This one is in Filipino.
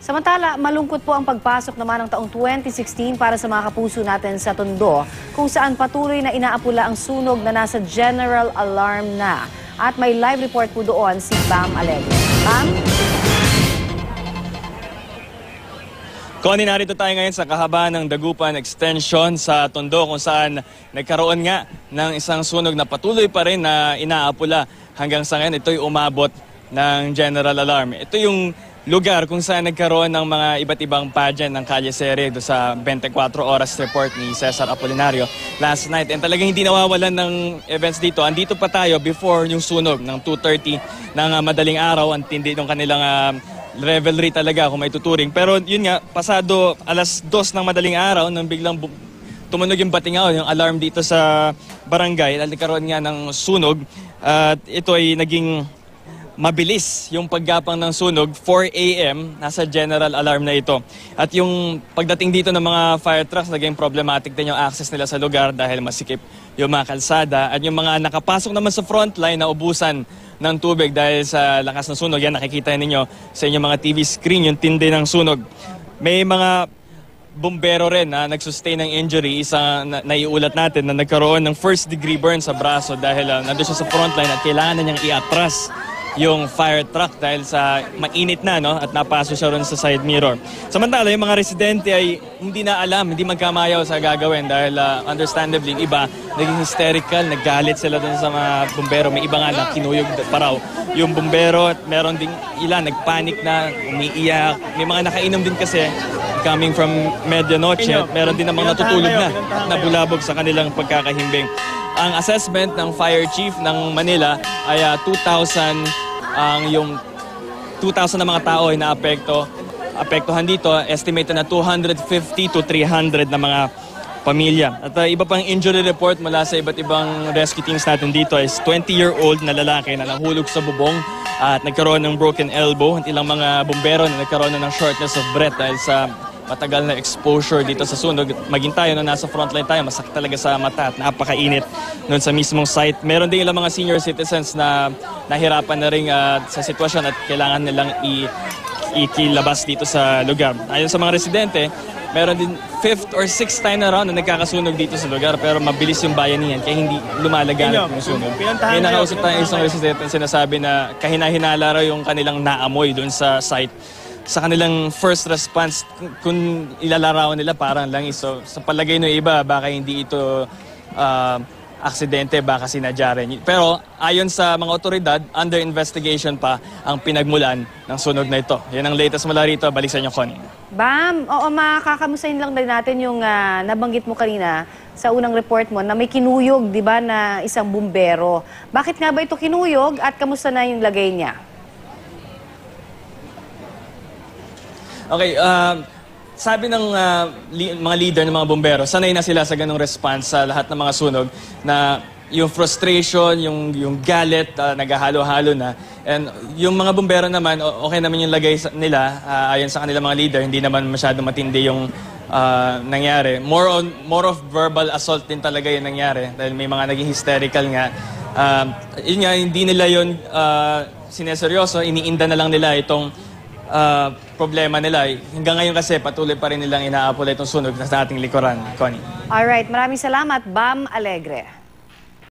Samantala, malungkot po ang pagpasok naman ng taong 2016 para sa mga kapuso natin sa Tondo, kung saan patuloy na inaapula ang sunog na nasa general alarm na. At may live report po doon si Bam Alegre. Bam? Connie, narito tayo ngayon sa kahabaan ng Dagupan Extension sa Tondo, kung saan nagkaroon nga ng isang sunog na patuloy pa rin na inaapula. Hanggang sa ngayon, ito'y umabot ng general alarm. Ito yung lugar kung saan nagkaroon ng mga iba't ibang pageant ng Calle Sere do sa 24 oras report ni Cesar Apolinario last night. And talagang hindi nawawalan ng events dito. Andito pa tayo before yung sunog ng 2:30 ng madaling araw. Ang tindi ng kanilang revelry talaga kung may tuturing. Pero yun nga, pasado alas 2 ng madaling araw nang biglang tumunog yung batingaw, yung alarm dito sa barangay. Nagkaroon nga ng sunog at ito ay naging mabilis yung paggapang ng sunog. 4 a.m. nasa general alarm na ito. At yung pagdating dito ng mga fire trucks, naging problematic din yung access nila sa lugar dahil masikip yung mga kalsada. At yung mga nakapasok naman sa frontline na ubusan ng tubig dahil sa lakas ng sunog. Yan, nakikita ninyo sa inyong mga TV screen yung tindi ng sunog. May mga bumbero rin na nagsustain ng injury. Isang naiulat natin na nagkaroon ng first degree burn sa braso dahil nandun siya sa frontline at kailangan na niyang iatras yung fire truck dahil sa mainit na, no? At napaso siya ron sa side mirror. Samantala, yung mga residente ay hindi na alam, hindi magkamayaw sa gagawin dahil understandably, iba naging hysterical, naggalit sila dun sa mga bumbero. May iba nga na kinuyog pa raw yung bumbero at meron ding ilan nagpanic na, umiiyak. May mga nakainom din kasi coming from medianoche at meron din namang natutulog na at nabulabog sa kanilang pagkakahimbing. Ang assessment ng Fire Chief ng Manila ay 2,000 yung 2,000 na mga tao ay naapektuhan dito. Estimated na 250 to 300 na mga pamilya. At iba pang injury report mula sa iba't ibang rescue teams natin dito is 20-year-old na lalaki na nahulog sa bubong at nagkaroon ng broken elbow. At ilang mga bumbero na nagkaroon ng shortness of breath dahil sa matagal na exposure dito sa sunog. Maging tayo na nasa frontline tayo, masakit talaga sa mata at napakainit noon sa mismong site. Meron din ilang mga senior citizens na nahirapan na rin sa sitwasyon at kailangan nilang ikilabas dito sa lugar. Ayon sa mga residente, meron din 5th or 6th time na round na nagkakasunog dito sa lugar pero mabilis yung bayanihan kaya hindi lumalaganap yung sunog. Kaya nakausap tayo isang residente sinasabi na kahina-hinala raw yung kanilang naamoy doon sa site. Sa kanilang first response, kung ilalarawan nila parang lang iso. Sa palagay ng iba, baka hindi ito aksidente, baka sinadya rin. Pero ayon sa mga otoridad, under investigation pa ang pinagmulan ng sunog na ito. Yan ang latest mula rito. Balik sa inyo, Connie. Bam, oo, makakamustahin lang din natin yung nabanggit mo kanina sa unang report mo na may kinuyog, di ba, na isang bumbero. Bakit nga ba ito kinuyog at kamusta na yung lagay niya? Okay, sabi ng mga leader ng mga bumbero, sanay na sila sa ganong response sa lahat ng mga sunog na yung frustration, yung galit, naghahalo-halo na. And yung mga bumbero naman, okay naman yung lagay nila ayon sa kanilang mga leader, hindi naman masyadong matindi yung nangyari. More of verbal assault din talaga yung nangyari dahil may mga naging hysterical nga. Yun nga, hindi nila yun sineseryoso, iniinda na lang nila itong problema nila. Hanggang ngayon kasi patuloy pa rin nilang inaapula itong sunog na sa ating likuran, Connie. Alright, maraming salamat, Bam Alegre.